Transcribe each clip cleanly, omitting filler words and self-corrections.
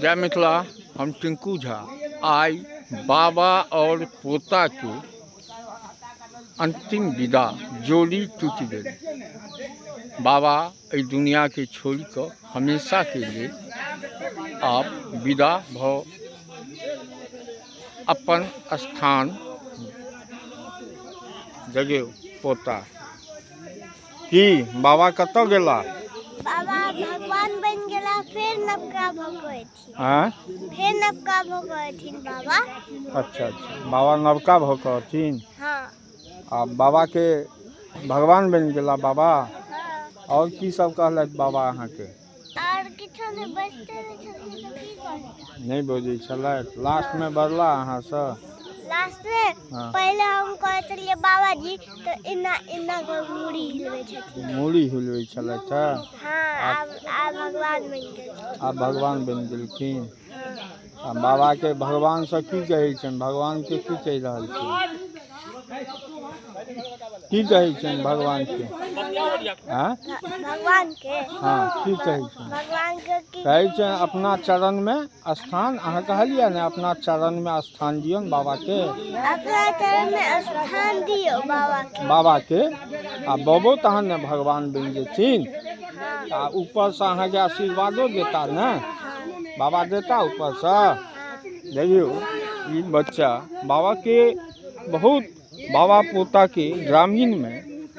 जय मिथिला। हम टिंकू झा। आई बाबा और पोता के अंतिम विदा जोड़ी टूट गई। बाबा इस दुनिया के छोड़ कर हमेशा के लिए आप विदा भ अपन स्थान जगह पोता की बाबा कतऽ गेला? बाबा भगवान बन गेला, फिर नवका भगवती। हाँ, फिर नवका भगवती बाबा। अच्छा अच्छा, बाबा नवका भगवतीन। हाँ आ बाबा के भगवान बन गेला बाबा। हाँ। और की सब कहलक बाबा अहाँ के? और किछो नहीं, बजते रहे छथिन तो की करते? नहीं बजै छलैथ। लास्ट में बजला अहाँ से? लास्ट में हाँ। पहले हम कहै छलिए बाबा जी तो इना इना को मूड़ी हिलबै छथिन। मूड़ी हिलबै छलैथ। हाँ, आप भगवान बन गेल। आप भगवान बन गेलखिन। हाँ। आ बाबा के भगवान से की कहै छन? भगवान के की कहि रहल छी? की कहै छन भगवान के? हाँ? भगवान के? हाँ, की कहै छन? भगवान के की कहै छन अपना चरण में स्थान, अहाँ कहलिए ने अपना चरण में स्थान दियौन बाबा के। अपना चरण में स्थान दियो बाबा के। बाबा के आ बाबो तहन ने भगवान बन जेथिन। हाँ। आ ऊपर से अहाँ के आशीर्वादो देता ने, बाबा देता ऊपर से। देखियो ई बच्चा बाबा के बहुत, बाबा पोता के ग्रामीण में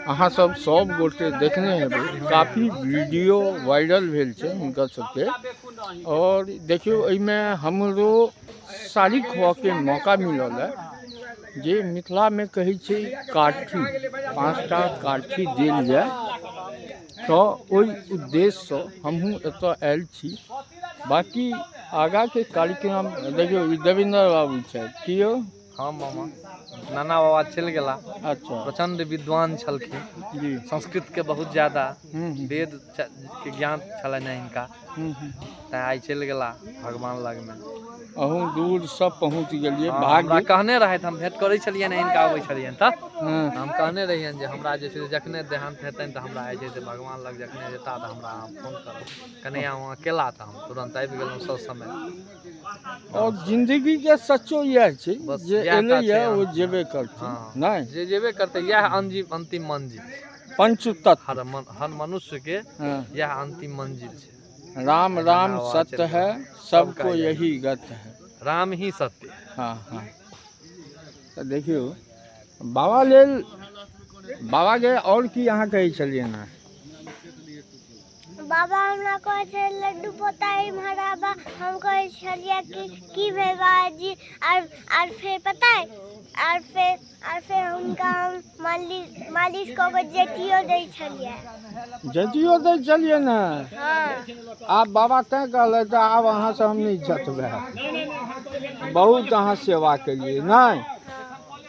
अहाँ सब गोटे देखने हेबै, काफ़ी वीडियो वायरल भेल छै हुनकर सबके। और देखियो एहिमे हमरो शारीक हुआ के मौका मिलल है, जे मिथिला में कहै छै काठी, 5टा काठी देल जाए। तो ओहि उद्देश्य से हमहूँ एतऽ आयल छी। बाकी आगा के कार्यक्रम देखियो ई देवेंद्र बाबू छथि। कि यौ? हाँ मामा, नाना बाबा चलि गेला। अच्छा, प्रचंड विद्वान छलखिन जी। संस्कृत के बहुत ज्यादा, वेद के ज्ञान छलनि हिनका। तैं आइ चलि गेला भगवान लग में। अहूँ दूर सब पहुँच गेलिए। हमरा भाग्य कहने रहथि, हम भेंट करै छलियनि हिनका अबै छलियनि तऽ हाँ। हम कहने रहियनि जे हमरा जे छै जखने देहांत हेतनि तऽ हमरा जे छै भगवान लग जखने जेता तऽ हमरा अहाँ फोन करब। कन्हैया वहाँ अकेला तऽ हम तुरंत आबि गेलहुँ सब समय। और जिंदगी के सच्चो यह छै, बस जे इएह एलै टा छै। है वो जेबे करथिन। हाँ, नहीं जे जेबे करते, यह अंतिम मंजिल। पंचतत्व हर मनुष्य के हाँ। यह अंतिम मंजिल है। राम राम सत्य है, सबको यही गत है। राम ही सत्य है। हाँ हाँ। तो देखियो बाबा लेल, बाबा के और की अहाँ कहै छलिए ना? बाबा हमरा कहै छै लड्डू पोताई महाराबा। हम कहै छलिए कि भेल बाबाजी? और फिर पता है, और फिर हुनका हम मालिश कऽ के जेतियो दै छलिए। जतियो दै छलिए ना? हाँ। आप बाबा तैं कहले तो आब अहाँ से हम नहीं जतबै। बहुत अहाँ सेवा केलिए नहीं।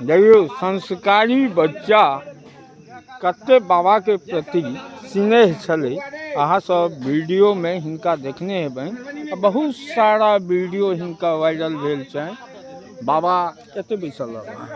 देखियो संस्कारी बच्चा कते बाबा के प्रति स्नेह छलै। अहाँ सब वीडियो में हिनका देखने हेबै, बहुत सारा वीडियो हिनका वायरल भेल छै। बाबा कते बैसल रहल?